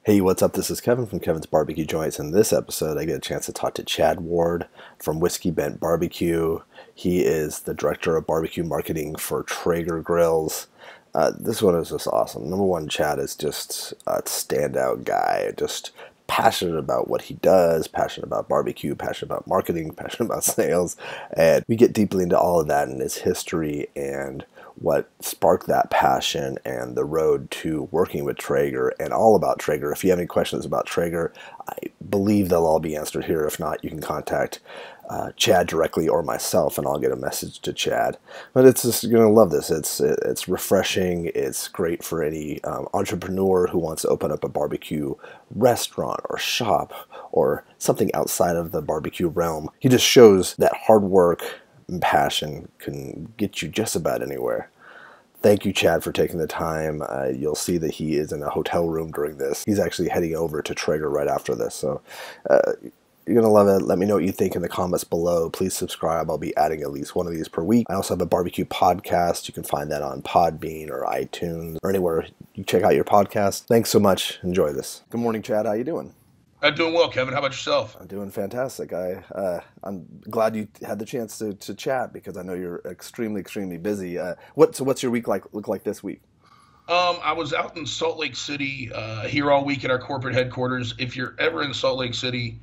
Hey, what's up? This is Kevin from Kevin's Barbecue Joints. In this episode, I get a chance to talk to Chad Ward from Whiskey Bent BBQ. He is the Director of BBQ Marketing for Traeger Grills. This one is just awesome. Number one, Chad is just a standout guy, just passionate about what he does, passionate about barbecue, passionate about marketing, passionate about sales. And we get deeply into all of that and his history and what sparked that passion and the road to working with Traeger and all about Traeger. If you have any questions about Traeger, I believe they'll all be answered here. If not, you can contact Chad directly or myself, and I'll get a message to Chad. But it's just, you're gonna love this. It's refreshing. It's great for any entrepreneur who wants to open up a barbecue restaurant or shop or something outside of the barbecue realm. He just shows that hard work and passion can get you just about anywhere. Thank you, Chad, for taking the time. You'll see that he is in a hotel room during this. He's actually heading over to Traeger right after this. So you're going to love it. Let me know what you think in the comments below. Please subscribe. I'll be adding at least one of these per week. I also have a barbecue podcast. You can find that on Podbean or iTunes or anywhere you check out your podcast. Thanks so much. Enjoy this. Good morning, Chad. How you doing? I'm doing well, Kevin. How about yourself? I'm doing fantastic. I'm glad you had the chance to chat because I know you're extremely busy. What's your week look like this week? I was out in Salt Lake City here all week at our corporate headquarters. If you're ever in Salt Lake City,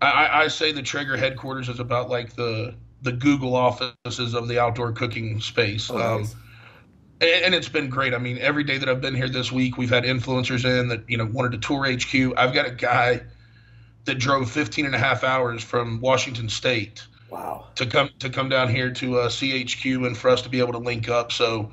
I say the Traeger headquarters is about like the Google offices of the outdoor cooking space. Oh, nice. And it's been great. I mean, every day that I've been here this week, we've had influencers in that, wanted to tour HQ. I've got a guy that drove 15 and a half hours from Washington State. Wow. To come down here to CHQ and for us to be able to link up. So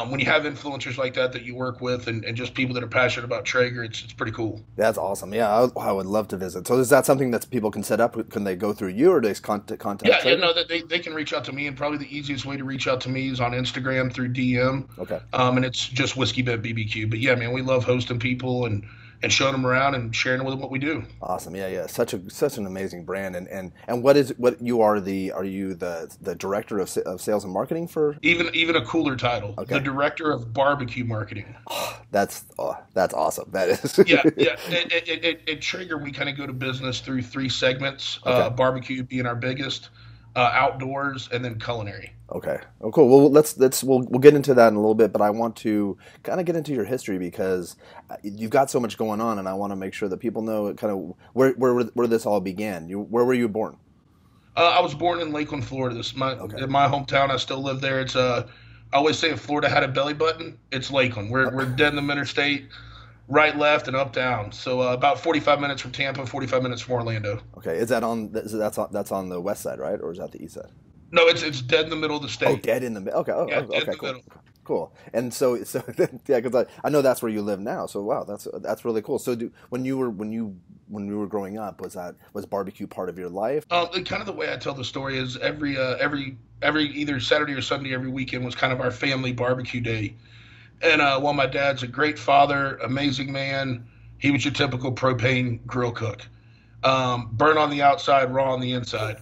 when you have influencers like that you work with and just people that are passionate about Traeger, it's pretty cool. That's awesome. Yeah, I would love to visit. So is that something that people can set up? Can they go through you or do they contact Yeah, no, they can reach out to me, and probably the easiest way to reach out to me is on Instagram through DM. Okay. And it's just Whiskey Bent BBQ. But yeah, man, we love hosting people and showing them around and sharing with them what we do. Awesome. Yeah. Such an amazing brand. And what you are you the director of sales and marketing for? Even a cooler title. Okay. The Director of BBQ Marketing. That's awesome. That is. Yeah. At Traeger, we kind of go to business through three segments. Okay. Barbecue being our biggest, outdoors, and then culinary. Okay. Oh, cool. Well, we'll get into that in a little bit, but I want to kind of get into your history because you've got so much going on, and I want to make sure that people know kind of where this all began. Where were you born? I was born in Lakeland, Florida. In my hometown. I still live there. It's I always say if Florida had a belly button, it's Lakeland. We're dead in the interstate, right, left, and up, down. So about 45 minutes from Tampa, 45 minutes from Orlando. Okay. Is that that's on the west side, right, or is that the east side? No, it's dead in the middle of the state. Oh, dead in the middle. Okay. Oh, Yeah, okay. dead in the Cool. middle. Cool. And so yeah, because I know that's where you live now. So wow, that's really cool. So when you were growing up, was barbecue part of your life? Kind of the way I tell the story is every either Saturday or Sunday every weekend was kind of our family barbecue day. And while my dad's a great father, amazing man, he was your typical propane grill cook, burn on the outside, raw on the inside.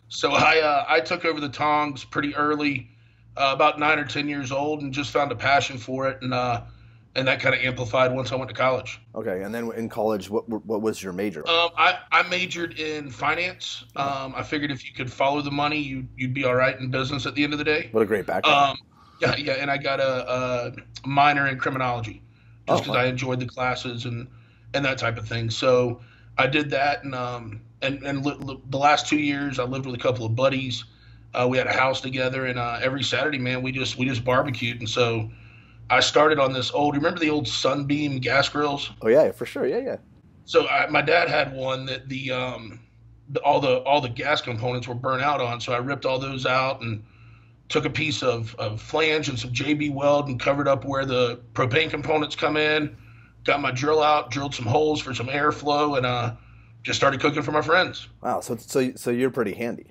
So I took over the tongs pretty early, about 9 or 10 years old, and just found a passion for it, and that kind of amplified once I went to college. Okay, and then in college, what was your major? I majored in finance. I figured if you could follow the money, you'd be all right in business at the end of the day. What a great background. Yeah, and I got a minor in criminology just because wow. I enjoyed the classes and that type of thing. So I did that, and the last 2 years I lived with a couple of buddies. We had a house together, and every Saturday, man, we just barbecued. And so I started on this remember the old Sunbeam gas grills? Oh yeah, for sure. Yeah. So my dad had one that all the gas components were burnt out on. So I ripped all those out and took a piece of flange and some JB weld and covered up where the propane components come in. Got my drill out, drilled some holes for some airflow, and just started cooking for my friends. Wow. So you're pretty handy.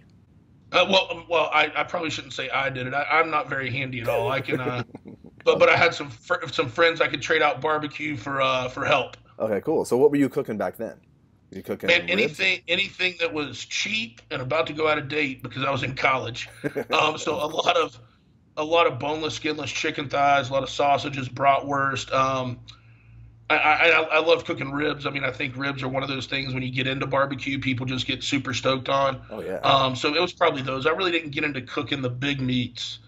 Well, I probably shouldn't say I did it. I'm not very handy at all. I can, but I had some friends I could trade out barbecue for help. Okay, cool. So what were you cooking back then? Were you cooking Man, ribs? anything that was cheap and about to go out of date because I was in college. So a lot of boneless, skinless chicken thighs, a lot of sausages, bratwurst. I love cooking ribs. I mean, I think ribs are one of those things when you get into barbecue, people just get super stoked on. Oh yeah. So it was probably those. I really didn't get into cooking the big meats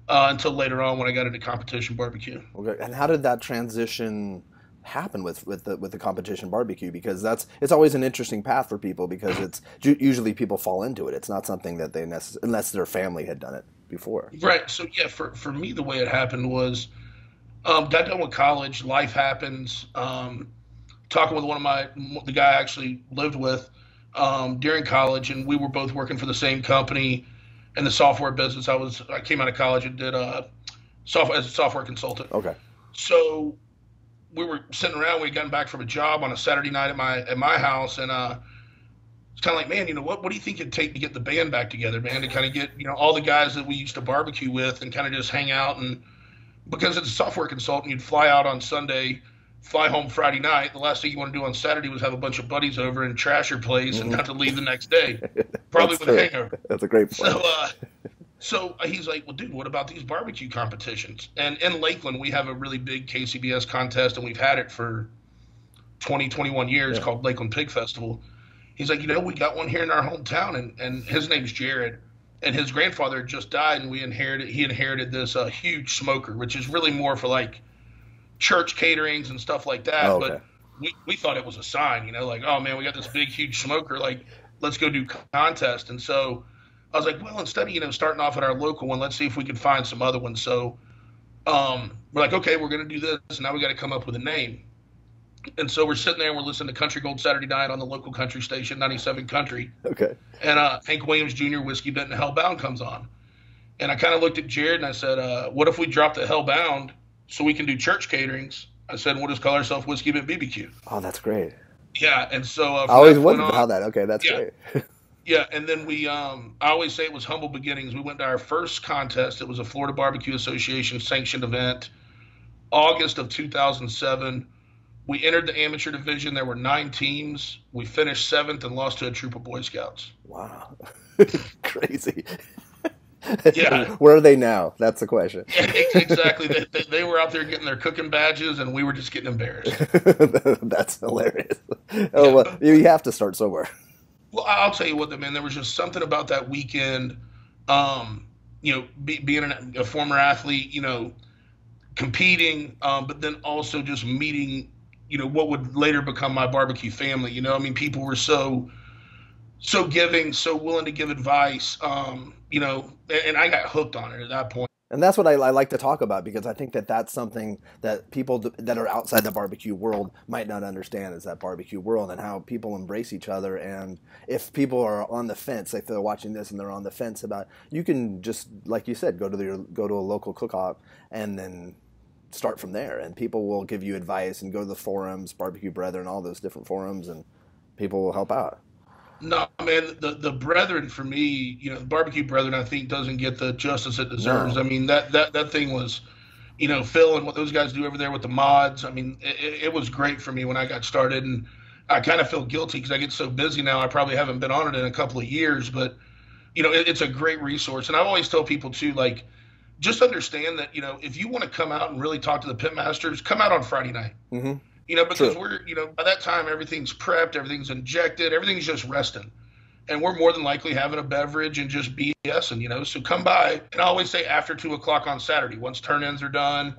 until later on when I got into competition barbecue. Okay. And how did that transition happen with the competition barbecue? Because it's always an interesting path for people because it's usually people fall into it. It's not something that they unless their family had done it before. Right. So yeah, for me, the way it happened was got done with college. Life happens. Talking with the guy I actually lived with during college, and we were both working for the same company in the software business. I came out of college and did software as a software consultant. Okay. So we were sitting around. We'd gotten back from a job on a Saturday night at my house, and it's kind of like, man, what do you think it'd take to get the band back together, man, to kind of get all the guys that we used to barbecue with and kind of just hang out. And because it's a software consultant, you'd fly out on Sunday, fly home Friday night. The last thing you want to do on Saturday was have a bunch of buddies over and trash your place and have to leave the next day, probably with a hangover. That's a great point. So he's like, well, dude, what about these barbecue competitions? And in Lakeland, we have a really big KCBS contest, and we've had it for 20, 21 years Yeah. called Lakeland Pig Festival. He's like, we got one here in our hometown, and his name's Jared. And his grandfather had just died, and he inherited this huge smoker, which is really more for like church caterings and stuff like that. Oh, okay. But we thought it was a sign, like, oh man, we got this big, huge smoker. Like, let's go do contest. And so I was like, well, instead of, starting off at our local one, let's see if we can find some other ones. So we're like, okay, we're going to do this. Now we got to come up with a name. And so we're sitting there and we're listening to Country Gold Saturday night on the local country station, 97 Country. Okay. And Hank Williams Jr., Whiskey Bent Hellbound comes on. And I kind of looked at Jared and I said, what if we drop the Hellbound so we can do church caterings? I said, we'll just call ourselves Whiskey Bent BBQ. Oh, that's great. Yeah. And so I always wondered how that. Okay, that's yeah, great. yeah. And then I always say it was humble beginnings. We went to our first contest. It was a Florida Barbecue Association sanctioned event, August of 2007. We entered the amateur division. There were 9 teams. We finished 7th and lost to a troop of Boy Scouts. Wow. Crazy. Yeah. Where are they now? That's the question. Yeah, exactly. They were out there getting their cooking badges, and we were just getting embarrassed. That's hilarious. Oh, well, you have to start somewhere. Well, I'll tell you what, man, there was just something about that weekend, being a former athlete, competing, but then also just meeting, what would later become my barbecue family. I mean, people were so giving, so willing to give advice, and I got hooked on it at that point. And that's what I like to talk about because I think that that's something that people that are outside the barbecue world might not understand is that barbecue world and how people embrace each other. And if people are on the fence, like they're watching this and they're on the fence about, you can just, like you said, go to a local cook-off and then start from there. And people will give you advice and go to the forums, BBQ Brother and all those different forums, and people will help out. No, man, the Brethren for me, the Barbecue Brethren, I think doesn't get the justice it deserves. No. I mean, that thing was, Phil and what those guys do over there with the mods. I mean, it was great for me when I got started, and I kind of feel guilty because I get so busy now. I probably haven't been on it in a couple of years, but it's a great resource. And I always tell people too, like, just understand that if you want to come out and really talk to the pit masters, come out on Friday night. Mm-hmm. Because True. we're, by that time, everything's prepped, everything's injected, everything's just resting. And we're more than likely having a beverage and just BSing, So come by. And I always say after 2 o'clock on Saturday, once turn-ins are done,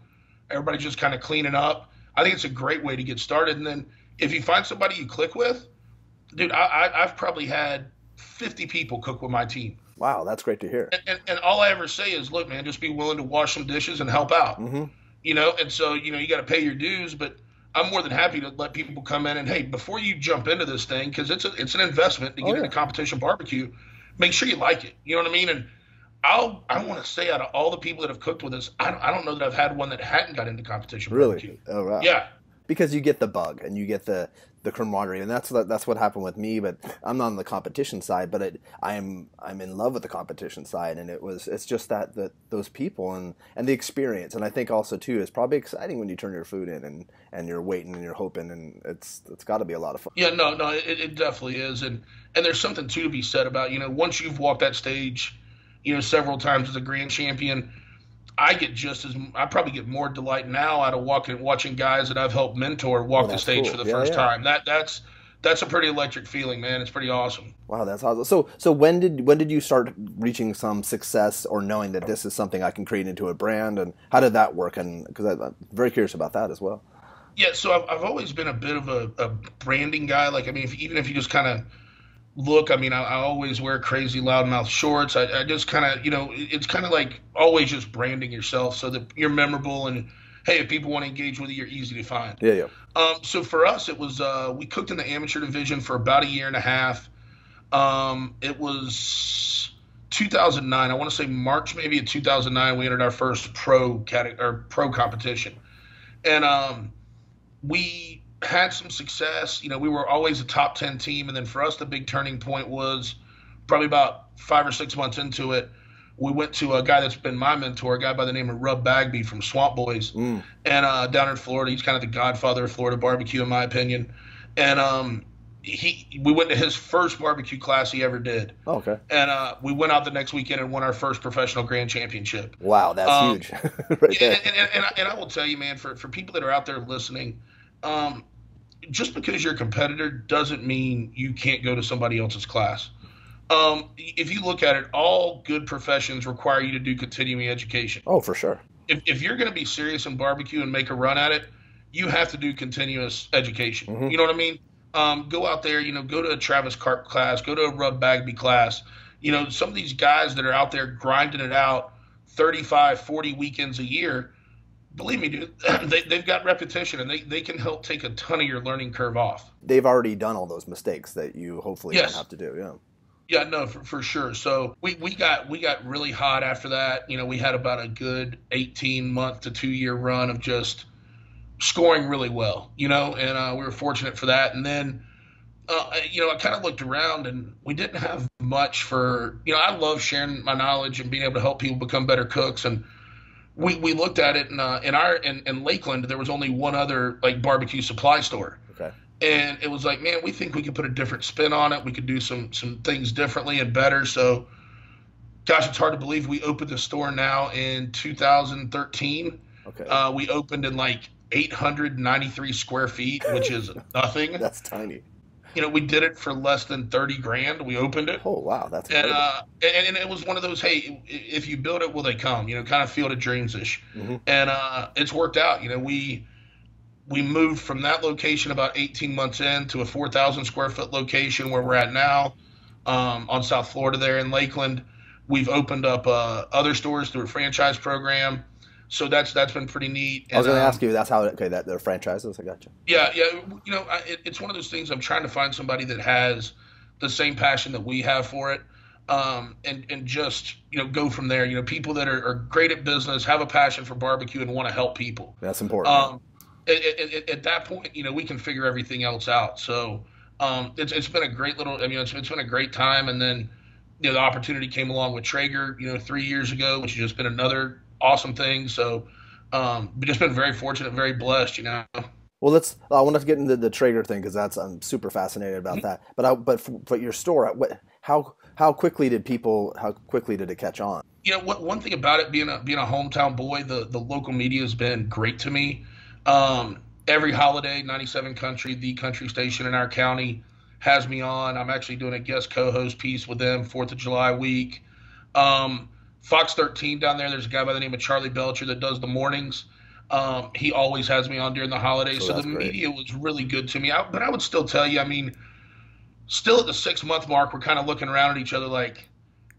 everybody's just kind of cleaning up. I think it's a great way to get started. And then if you find somebody you click with, dude, I've probably had 50 people cook with my team. Wow, that's great to hear. And all I ever say is, look, man, just be willing to wash some dishes and help out. Mm-hmm. And so, you got to pay your dues, but I'm more than happy to let people come in and, hey, before you jump into this thing, because it's an investment to get into competition barbecue, make sure you like it. You know what I mean? And I want to say out of all the people that have cooked with us, I don't know that I've had one that hadn't got into competition barbecue. Really? Oh, wow. Yeah. Because you get the bug and you get the camaraderie, and that's what happened with me. But I'm not on the competition side, but I'm in love with the competition side, and it's just that those people and the experience, and I think also too it's probably exciting when you turn your food in and you're waiting and you're hoping, and it's got to be a lot of fun. Yeah, no, it definitely is, and there's something too to be said about once you've walked that stage, several times as a grand champion. I probably get more delight now out of watching guys that I've helped mentor Oh, walk the that's stage for cool. the Yeah, first yeah. time. That's a pretty electric feeling, man. It's pretty awesome. Wow, that's awesome. So when did you start reaching some success or knowing that this is something I can create into a brand, and how did that work? And because I'm very curious about that as well. Yeah, so I've always been a bit of a branding guy. Like, I mean, even if you just kind of look, I mean, I always wear crazy loudmouth shorts. I just kind of, it's kind of like always just branding yourself so that you're memorable and hey, if people want to engage with you, you're easy to find. Yeah, yeah. So for us, it was we cooked in the amateur division for about a year and a half. It was 2009. I want to say March maybe of 2009. We entered our first pro competition, and we had some success. We were always a top 10 team. And then for us, the big turning point was probably about 5 or 6 months into it. We went to a guy that's been my mentor, a guy by the name of Rub Bagby from Swamp Boys, Mm. and down in Florida. He's kind of the godfather of Florida barbecue, in my opinion. And we went to his first barbecue class he ever did. Oh, okay. And we went out the next weekend and won our first professional grand championship. Wow, that's Um, huge, right and, there. and I will tell you, man, for people that are out there listening, um, just because you're a competitor doesn't mean you can't go to somebody else's class. If you look at it, all good professions require you to do continuing education. Oh, for sure. If you're going to be serious in barbecue and make a run at it, you have to do continuous education. Hmm. You know what I mean? Go out there, go to a Travis Cart class, go to a Rub Bagby class. Some of these guys that are out there grinding it out 35, 40 weekends a year, believe me, dude, they've got repetition and they can help take a ton of your learning curve off. They've already done all those mistakes that you hopefully don't Yes. have to do. Yeah. Yeah, no, for sure. So we got really hot after that. We had about a good 18-month to 2 year run of just scoring really well, and we were fortunate for that. And then, I kind of looked around and we didn't have much I love sharing my knowledge and being able to help people become better cooks. And we looked at it in Lakeland, there was only one other like barbecue supply store. Okay. And it was like, man, we think we could put a different spin on it. We could do some things differently and better. So, gosh, it's hard to believe we opened the store now in 2013. Okay. We opened in like 893 square feet, which is nothing. That's tiny. We did it for less than 30 grand. We opened it. Oh, wow, that's And, incredible. and it was one of those, hey, if you build it, will they come? Kind of field of dreams ish. Hmm. And it's worked out. We moved from that location about 18 months in to a 4,000 square foot location where we're at now, on South Florida there in Lakeland. We've opened up other stores through a franchise program. So that's been pretty neat. I was And going to ask you, that's how, okay, that they're franchises. I got you. yeah, yeah, it's one of those things. I'm trying to find somebody that has the same passion that we have for it, and just go from there. People that are great at business, have a passion for barbecue, and want to help people. That's important. At that point, we can figure everything else out. So it's been a great little. I mean, it's been a great time. And then the opportunity came along with Traeger, 3 years ago, which has just been another awesome thing. So we've just been very fortunate, very blessed. Well, I want to get into the Traeger thing because I'm super fascinated about that. But your store, how quickly did it catch on? One thing about it being a hometown boy, the local media has been great to me. Every holiday, 97 Country, the country station in our county, has me on. I'm actually doing a guest co-host piece with them 4th of July week. Fox 13 down there's a guy by the name of Charlie Belcher that does the mornings. He always has me on during the holidays. So the Great. media was really good to me. But I would still tell you, I mean, still at the 6 month mark, we're kind of looking around at each other like,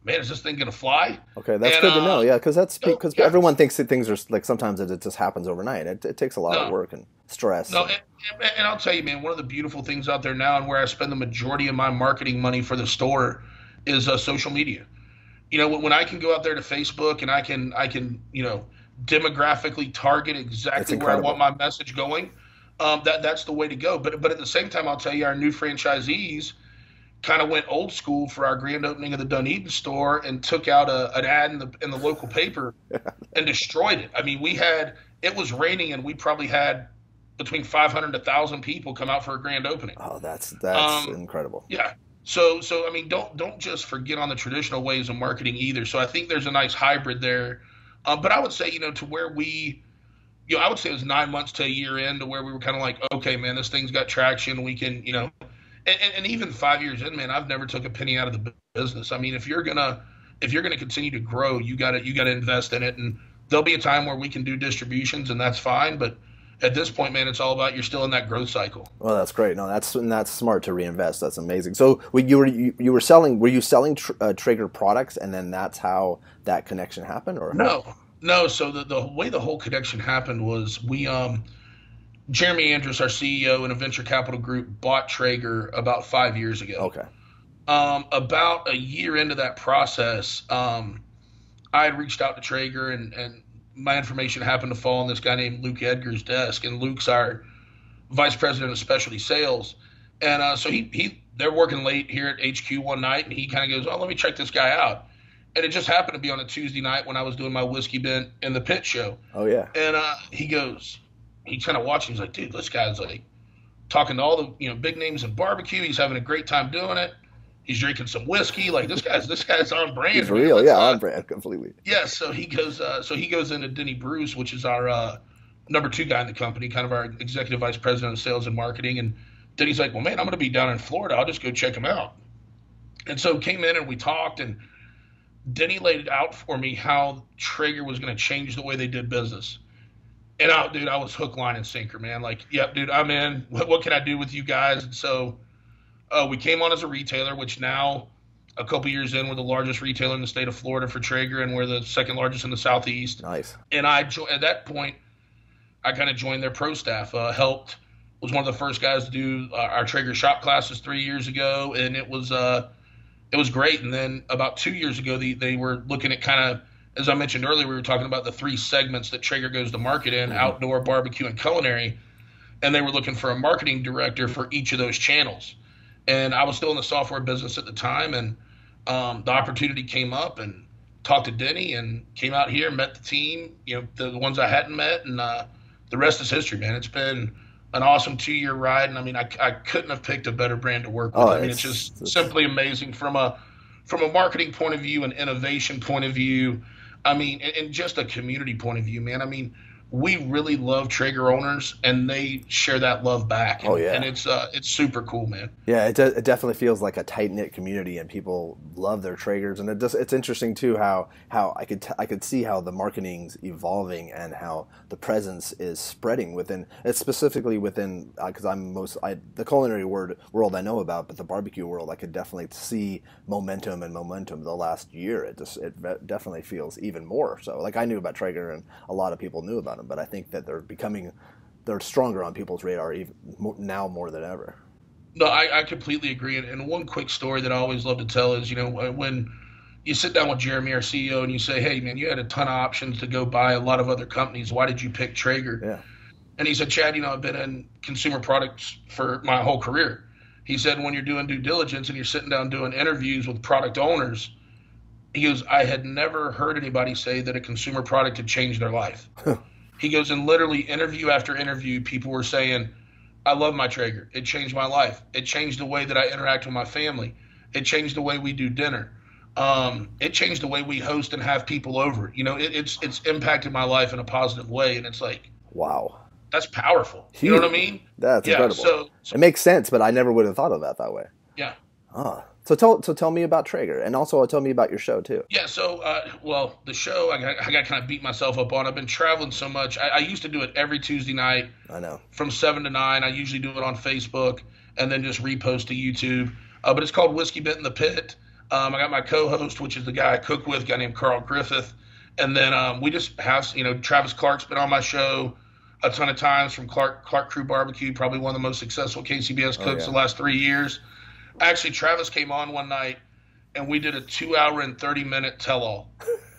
man, is this thing going to fly? Okay, that's And good to know. Yeah, because yeah. everyone thinks that things are like sometimes it just happens overnight. It takes a lot of No. work and stress. No, and I'll tell you, man, one of the beautiful things out there now and where I spend the majority of my marketing money for the store is social media. When I can go out there to Facebook and I can demographically target exactly where I want my message going, that's the way to go. But at the same time, I'll tell you, our new franchisees kind of went old school for our grand opening of the Dunedin store and took out an ad in the local paper and destroyed it. I mean, it was raining and we probably had between 500 and 1,000 people come out for a grand opening. Oh, that's incredible. Yeah. So I mean, don't just forget on the traditional ways of marketing either. So I think there's a nice hybrid there But I would say, to where I would say it was 9 months to a year in to where we were kind of like, okay, man, this thing's got traction. We can, and even 5 years in, man, I've never took a penny out of the business. I mean, if you're gonna continue to grow, you gotta invest in it, and there'll be a time where we can do distributions, and that's fine. But at this point, man, it's all about you're still in that growth cycle. Well, that's great. No, that's smart to reinvest. That's amazing. So you were selling, were you selling Traeger products, and then that's how that connection happened, or? No, no. So the way the whole connection happened was Jeremy Andrus, our CEO in a venture capital group, bought Traeger about 5 years ago. Okay. About a year into that process, I had reached out to Traeger, and my information happened to fall on this guy named Luke Edgar's desk, and Luke's our vice president of specialty sales. And so they're working late here at HQ one night, and he kind of goes, "Oh, let me check this guy out." And it just happened to be on a Tuesday night when I was doing my Whiskey Bent in the Pit show. Oh yeah. And he's kind of watching. He's like, "Dude, this guy's like talking to all the big names in barbecue. He's having a great time doing it. He's drinking some whiskey. Like this guy's on brand. He's real, yeah, on brand completely." Yeah, so he goes into Denny Bruce, which is our number two guy in the company, kind of our executive vice president of sales and marketing. And Denny's like, "Well, man, I'm going to be down in Florida. I'll just go check him out." And so came in and we talked, and Denny laid it out for me how Traeger was going to change the way they did business. And dude, I was hook, line, and sinker, man. Like, yep, dude, I'm in. What can I do with you guys? And so we came on as a retailer, which now, a couple years in, we're the largest retailer in the state of Florida for Traeger, and we're the second largest in the Southeast. Nice. And at that point, I kind of joined their pro staff. Was one of the first guys to do our Traeger shop classes 3 years ago, and it was great. And then about 2 years ago, they were looking at kind of, as I mentioned earlier, we were talking about the three segments that Traeger goes to market in: outdoor, barbecue, and culinary. And they were looking for a marketing director for each of those channels. And I was still in the software business at the time, and the opportunity came up, and talked to Denny, and came out here, met the team, the ones I hadn't met, and the rest is history, man. It's been an awesome 2 year ride, and I mean, I couldn't have picked a better brand to work with. I mean, it's just simply amazing from a marketing point of view, an innovation point of view. I mean, and just a community point of view, man. I mean, we really love Traeger owners, and they share that love back. And, oh yeah, and it's super cool, man. Yeah, it definitely feels like a tight knit community, and people love their Traegers. And it's interesting too how I could see how the marketing's evolving and how the presence is spreading within. It's specifically within because the culinary world I know about, but the barbecue world I could definitely see momentum the last year. It definitely feels even more so. Like, I knew about Traeger, and a lot of people knew about them, but I think that they're stronger on people's radar even now more than ever. No, I completely agree. And one quick story that I always love to tell is, when you sit down with Jeremy, our CEO, and you say, "Hey, man, you had a ton of options to go buy a lot of other companies. Why did you pick Traeger?" Yeah. And he said, "Chad, I've been in consumer products for my whole career." He said, "When you're doing due diligence and you're sitting down doing interviews with product owners," he goes, "I had never heard anybody say that a consumer product had changed their life." He goes, and literally interview after interview, people were saying, "I love my Traeger. It changed my life. It changed the way that I interact with my family. It changed the way we do dinner. It changed the way we host and have people over. It's impacted my life in a positive way." And it's like, wow, that's powerful. Huge. You know what I mean? That's incredible. So it makes sense, but I never would have thought of that way. Yeah. So tell me about Traeger, and also tell me about your show too. Yeah, so the show I got kind of beat myself up on. I've been traveling so much. I used to do it every Tuesday night. I know. From 7 to 9. I usually do it on Facebook and then just repost to YouTube. But it's called Whiskey Bent in the Pit. I got my co-host, which is the guy I cook with, a guy named Carl Griffith, and then we just have Travis Clark's been on my show a ton of times from Clark Crew Barbecue, probably one of the most successful KCBS cooks the last 3 years. Actually, Travis came on one night, and we did a 2 hour and 30-minute tell-all.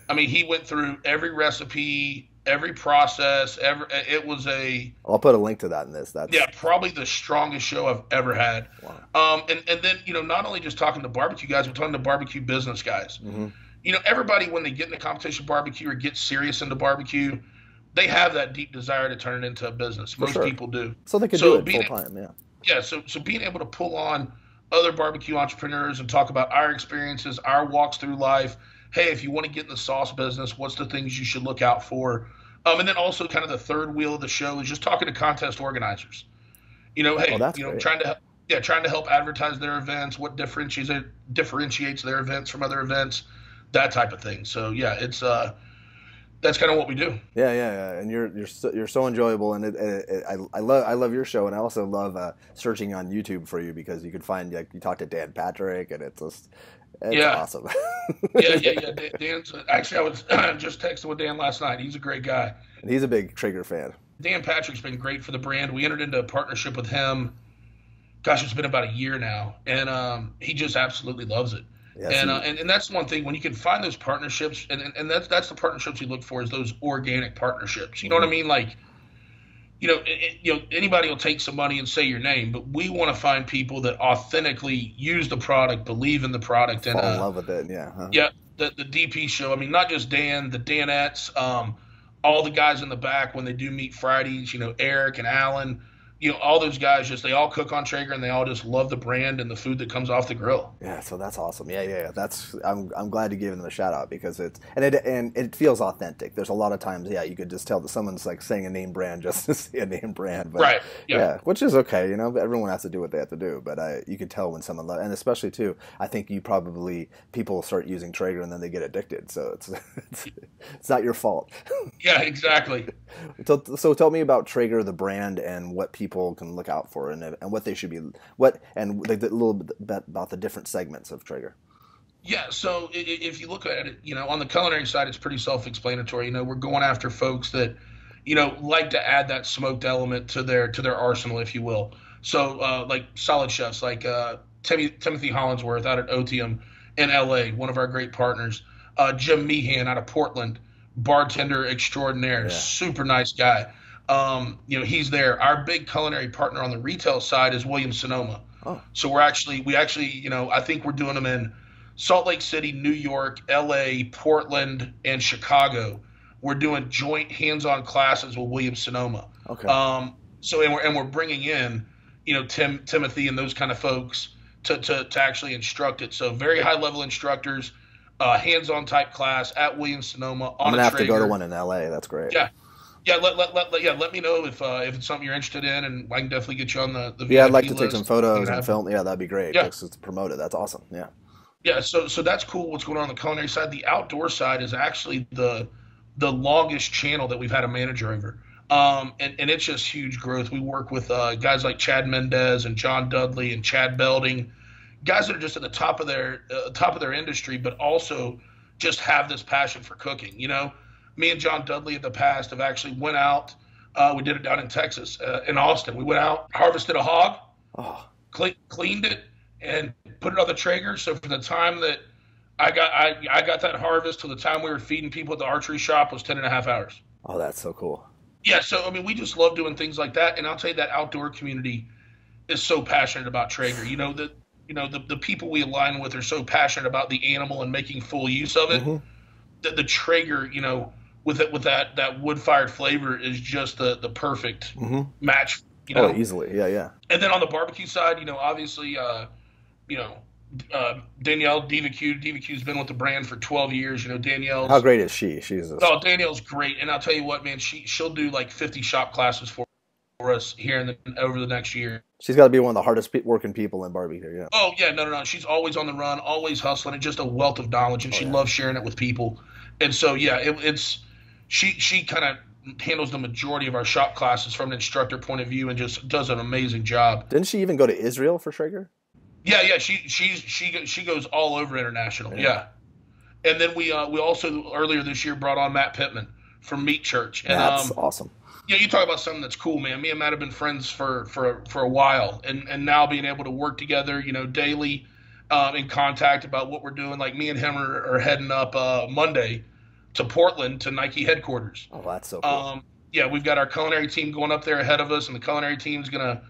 I mean, he went through every recipe, every process. I'll put a link to that in this. Probably the strongest show I've ever had. Wow. And then not only just talking to barbecue guys, but talking to barbecue business guys. Mm-hmm. Everybody, when they get into competition barbecue or get serious into barbecue, they have that deep desire to turn it into a business. Most people do. So they can do it full time. Yeah. Yeah. So being able to pull on other barbecue entrepreneurs and talk about our experiences, our walks through life, hey, if you want to get in the sauce business, what's the things you should look out for? And then also kind of the third wheel of the show is just talking to contest organizers. Oh, Hey, that's great. trying to help advertise their events, what differentiates their events from other events, that type of thing. So yeah, it's that's kind of what we do. Yeah. And you're so enjoyable, and I love your show, and I also love searching on YouTube for you because you can find, like, you talk to Dan Patrick, and it's Yeah, awesome. yeah. Dan's actually, I was just texting with Dan last night. He's a great guy. And he's a big Traeger fan. Dan Patrick's been great for the brand. We entered into a partnership with him. Gosh, it's been about a year now, and he just absolutely loves it. Yes, And that's one thing when you can find those partnerships, and that's the partnerships we look for, is those organic partnerships. You know what I mean? Like, anybody will take some money and say your name, but we want to find people that authentically use the product, believe in the product, and fall in love with it. Yeah. Huh? yeah, the DP show. I mean, not just Dan, the Danettes, all the guys in the back when they do meet Fridays. Eric and Alan. All those guys, they all cook on Traeger, and they all just love the brand and the food that comes off the grill. Yeah, so that's awesome. Yeah. I'm glad you gave them a shout out because it feels authentic. There's a lot of times, yeah, you could just tell that someone's like saying a name brand just to say a name brand, but Right. yeah, which is okay. Everyone has to do what they have to do, but you could tell when someone and especially too, I think people start using Traeger and then they get addicted. So it's not your fault. Yeah, exactly. So tell me about Traeger, the brand, and what people can look out for, and what they should be, and a little bit about the different segments of Traeger. Yeah, so if you look at it, on the culinary side, it's pretty self-explanatory. We're going after folks that, like to add that smoked element to their arsenal, if you will. So like solid chefs, like Timothy Hollinsworth out at Otium in LA, one of our great partners. Jim Meehan out of Portland, bartender extraordinaire, Yeah. super nice guy. He's there. Our big culinary partner on the retail side is Williams Sonoma. Oh, So we actually, I think we're doing them in Salt Lake City, New York, LA, Portland, and Chicago. We're doing joint hands-on classes with Williams Sonoma. okay. So we're bringing in, Timothy and those kind of folks to actually instruct it. So very high level instructors, hands-on type class at Williams Sonoma I'm on gonna a have to go to Traeger. one in LA. That's great. Yeah, let me know if it's something you're interested in, and I can definitely get you on the Yeah, I'd like VIP to take some list. We photos can and have film. Yeah, that'd be great. Yeah, Just to promote it. That's awesome. Yeah. yeah. So that's cool. What's going on the culinary side? The outdoor side is actually the longest channel that we've had a manager over. And it's just huge growth. We work with guys like Chad Mendez and John Dudley and Chad Belding, guys that are just at the top of their industry, but also just have this passion for cooking. Me and John Dudley in the past have actually went out. We did it down in Texas, in Austin. We went out, harvested a hog, Oh, cleaned it, and put it on the Traeger. So from the time that I got that harvest to the time we were feeding people at the archery shop was 10 and a half hours. oh, that's so cool. Yeah, so I mean, we just love doing things like that, and I'll tell you that outdoor community is so passionate about Traeger. The people we align with are so passionate about the animal and making full use of it Hmm. that the Traeger, with that wood fired flavor is just the perfect Hmm. match. Oh, easily. Yeah. And then on the barbecue side, obviously, you know, Danielle DBQ's been with the brand for 12 years. How Danielle's great is she? She's a, Oh, Danielle's great, and I'll tell you what, man, she'll do like 50 shop classes for us here over the next year. she's got to be one of the hardest working people in barbecue. Yeah. Oh yeah, no. She's always on the run, always hustling, and just a wealth of knowledge, and Oh she yeah. loves sharing it with people. And so yeah, it's she kind of handles the majority of our shop classes from an instructor point of view, and just does an amazing job. Didn't she even go to Israel for Traeger? Yeah. She goes all over international. Yeah. Yeah. And then we also earlier this year brought on Matt Pittman from Meat Church, and That's awesome. you talk about something that's cool, man. Me and Matt have been friends for a while, and now being able to work together, daily, in contact about what we're doing. Like me and him are heading up Monday to Portland to Nike headquarters. Oh, that's so cool. Yeah, we've got our culinary team going up there ahead of us, and the culinary team's gonna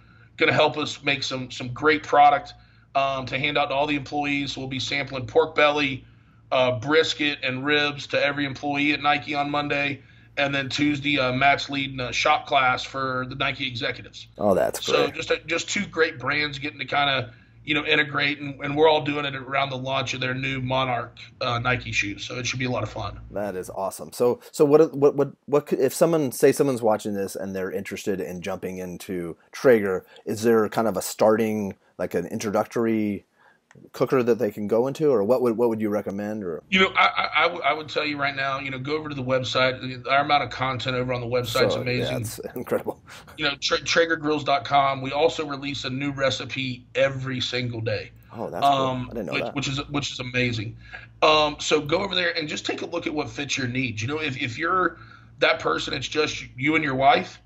help us make some great product to hand out to all the employees. So we'll be sampling pork belly, brisket, and ribs to every employee at Nike on Monday. And then Tuesday, Matt's leading a shop class for the Nike executives. Oh, that's So great. just two great brands getting to kind of integrate, and we're all doing it around the launch of their new Monarch Nike shoes. So it should be a lot of fun. That is awesome. So if someone's watching this and they're interested in jumping into Traeger, is there kind of a starting, like an introductory cooker that they can go into, or what would you recommend? Or I would tell you right now, go over to the website. Our amount of content over on the website is amazing. Yeah, it's incredible. TraegerGrills.com. We also release a new recipe every single day. Oh, that's cool. I didn't know that. Which is amazing. So go over there and just take a look at what fits your needs. If you're that person, it's just you and your wife.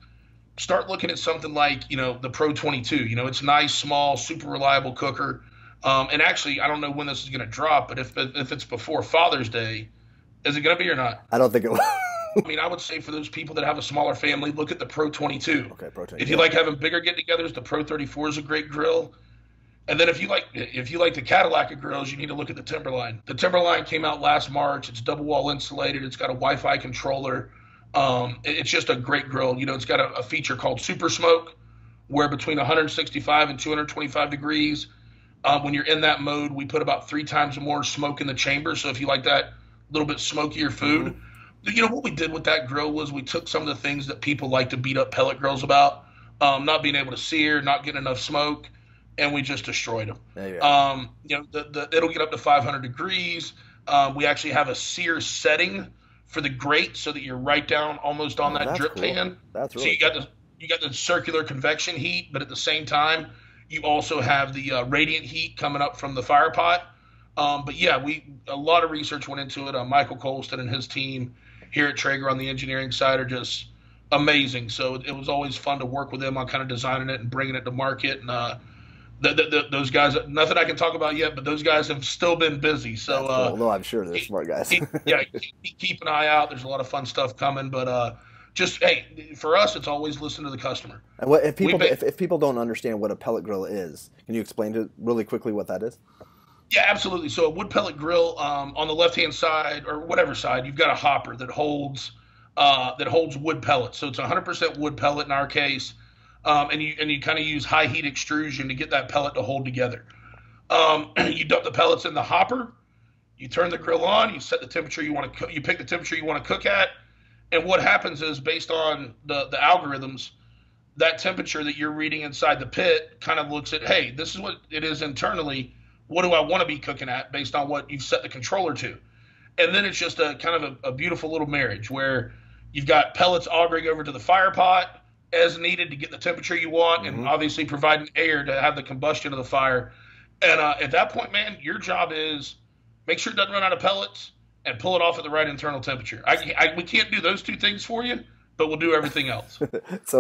Start looking at something like the Pro 22. It's nice, small, super reliable cooker. And actually, I don't know when this is going to drop, but if it's before Father's Day, is it going to be or not? I don't think it will. I mean, I would say for those people that have a smaller family, look at the Pro 22. Okay, Pro 22. If you like having bigger get-togethers, the Pro 34 is a great grill. And then if you like the Cadillac of grills, you need to look at the Timberline. The Timberline came out last March. It's double wall insulated. It's got a Wi-Fi controller. It's just a great grill. It's got a feature called Super Smoke, where between 165 and 225 degrees. When you're in that mode, we put about 3 times more smoke in the chamber. So if you like that little bit smokier food, what we did with that grill was we took some of the things that people like to beat up pellet grills about, not being able to sear, not getting enough smoke, and we just destroyed them. It'll get up to 500 degrees. We actually have a sear setting for the grate so that you're right down almost on that drip pan. That's really so you got the circular convection heat, but at the same time, you also have the radiant heat coming up from the fire pot. But yeah, a lot of research went into it. Michael Colston and his team here at Traeger on the engineering side are just amazing. So it was always fun to work with them on kind of designing it and bringing it to market. And those guys, nothing I can talk about yet, but those guys have still been busy. So cool. No, I'm sure they're smart guys. keep an eye out. There's a lot of fun stuff coming, but just hey, for us, it's always listen to the customer. And if people don't understand what a pellet grill is, can you explain really quickly what that is? Yeah, absolutely. So a wood pellet grill, on the left-hand side or whatever side, you've got a hopper that holds wood pellets. So it's 100% wood pellet in our case, and you kind of use high heat extrusion to get that pellet to hold together. You dump the pellets in the hopper, you turn the grill on, you set the temperature you want to cook, you pick the temperature you want to cook at. And what happens is, based on the algorithms, that temperature that you're reading inside the pit kind of looks at, hey, this is what it is internally. What do I want to be cooking at based on what you've set the controller to? And then it's just a kind of a beautiful little marriage where you've got pellets augering over to the fire pot as needed to get the temperature you want, and obviously providing air to have the combustion of the fire. And at that point, man, your job is make sure it doesn't run out of pellets and pull it off at the right internal temperature. We can't do those 2 things for you, but we'll do everything else. It's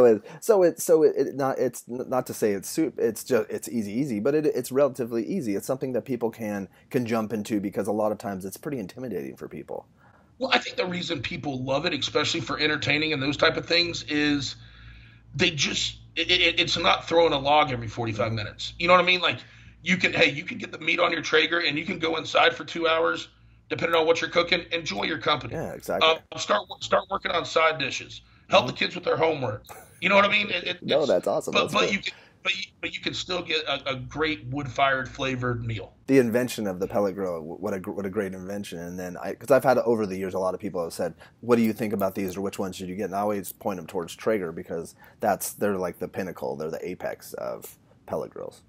not to say it's easy, but it's relatively easy. It's something that people can jump into, because a lot of times it's pretty intimidating for people. Well, I think the reason people love it, especially for entertaining and those type of things, is it's not throwing a log every 45 minutes. You know what I mean? Like you can get the meat on your Traeger and you can go inside for 2 hours. Depending on what you're cooking, enjoy your company. Yeah, exactly. Start working on side dishes. Help the kids with their homework. You know what I mean? No, that's awesome. But you can still get a great wood-fired flavored meal. The invention of the pellet grill, what a great invention. And then because I've had over the years, a lot of people have said, "What do you think about these, or which ones should you get?" And I always point them towards Traeger, because they're like the pinnacle, they're the apex of pellet grills.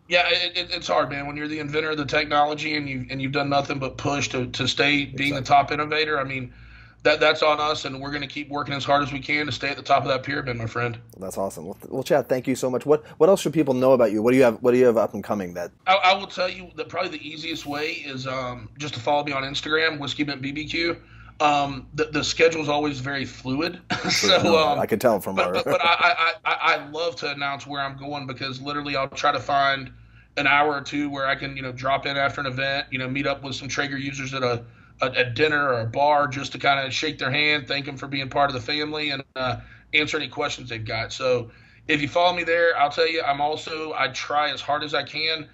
Yeah, it's hard, man. When you're the inventor of the technology and you've done nothing but push to stay being the top innovator. I mean, that's on us, and we're going to keep working as hard as we can to stay at the top of that pyramid, my friend. That's awesome. Well, Chad, thank you so much. What else should people know about you? What do you have up and coming? That I will tell you that probably the easiest way is just to follow me on Instagram, Whiskey Bent BBQ. The schedule is always very fluid, so I can tell from but I love to announce where I'm going, because literally I'll try to find an hour or 2 where I can drop in after an event, meet up with some Traeger users at a dinner or a bar, just to kind of shake their hand, thank them for being part of the family, and answer any questions they've got. So if you follow me there, I'll tell you, I try as hard as I can.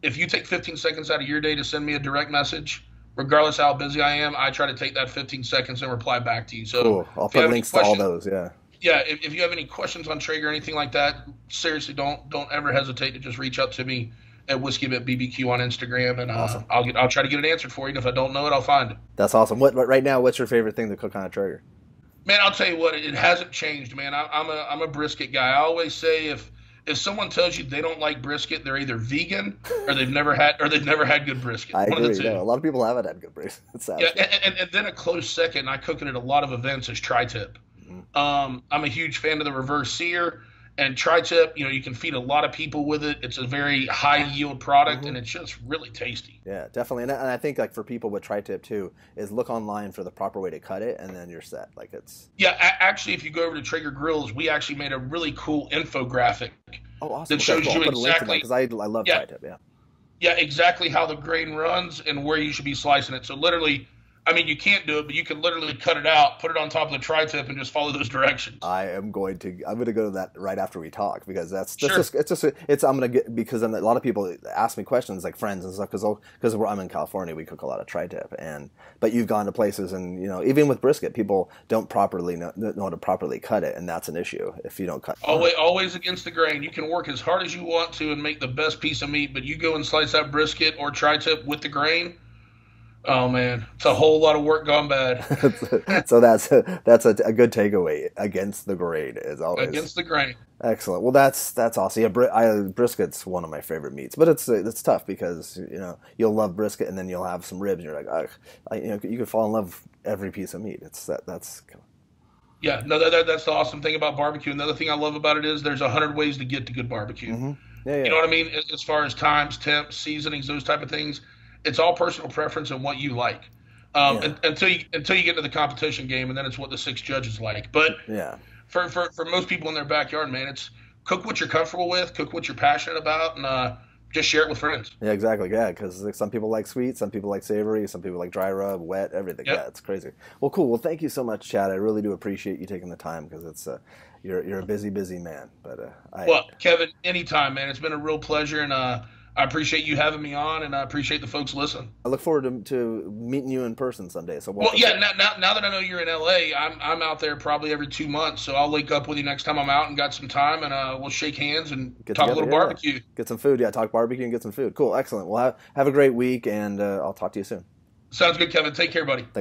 If you take 15 seconds out of your day to send me a direct message, regardless how busy I am, I try to take that 15 seconds and reply back to you. So cool. I'll put links to all those. Yeah. Yeah. If you have any questions on Traeger or anything like that, seriously, don't ever hesitate to just reach out to me, at Whiskey Bent BBQ on Instagram, and Awesome. I'll try to get it answered for you. And if I don't know it, I'll find it. That's awesome. What right now? What's your favorite thing to cook on a Traeger? Man, I'll tell you what, it hasn't changed, man. I'm a brisket guy. I always say if someone tells you they don't like brisket, they're either vegan or they've never had good brisket. I One of agree. the two. No, a lot of people haven't had good brisket. It's sad. Yeah, and then a close second, I cook it at a lot of events as tri-tip. I'm a huge fan of the reverse sear and tri-tip. You know, you can feed a lot of people with it. It's a very high yield product, and it's just really tasty. Yeah, definitely. And I think like for people with tri-tip too, is look online for the proper way to cut it, and then you're set. Like it's. Yeah, actually, if you go over to Traeger Grills, we actually made a really cool infographic Oh, awesome. that shows you exactly because I love tri-tip. Yeah. Yeah, exactly how the grain runs and where you should be slicing it. So literally, I mean, you can't do it, but you can literally cut it out, put it on top of the tri-tip, and just follow those directions. I'm going to go to that right after we talk because that's Sure. I'm going to get because then a lot of people ask me questions like friends and stuff because I'm in California, we cook a lot of tri-tip, but you've gone to places and even with brisket people don't properly know how to properly cut it, and that's an issue if you don't cut. Always against the grain. You can work as hard as you want to and make the best piece of meat, but you go and slice that brisket or tri-tip with the grain. Oh man, it's a whole lot of work gone bad. So that's a good takeaway. Against the grain is always against the grain. Excellent. Well, that's awesome. Yeah, brisket's one of my favorite meats, but it's tough because you'll love brisket and then you'll have some ribs and you're like, you can fall in love with every piece of meat. That's. Yeah, no, that's the awesome thing about barbecue. Another thing I love about it is there's 100 ways to get to good barbecue. Mm-hmm. Yeah. You know what I mean? As far as times, temps, seasonings, those type of things. It's all personal preference and what you like. Until you get to the competition game, and then it's what the 6 judges like. But for most people in their backyard, man, it's cook what you're comfortable with, cook what you're passionate about, and just share it with friends. Yeah, exactly. Yeah, because some people like sweet, some people like savory, some people like dry rub, wet, everything. Yep. Yeah, it's crazy. Well, cool. Well, thank you so much, Chad. I really do appreciate you taking the time because it's you're a busy man. But well, Kevin, anytime, man. It's been a real pleasure, and I appreciate you having me on, and I appreciate the folks listening. I look forward to meeting you in person someday. So now that I know you're in LA, I'm out there probably every 2 months, so I'll link up with you next time I'm out and got some time, and we'll shake hands and talk a little barbecue. Get some food, talk barbecue and get some food. Cool, excellent. Well, have a great week, and I'll talk to you soon. Sounds good, Kevin. Take care, buddy. Thanks.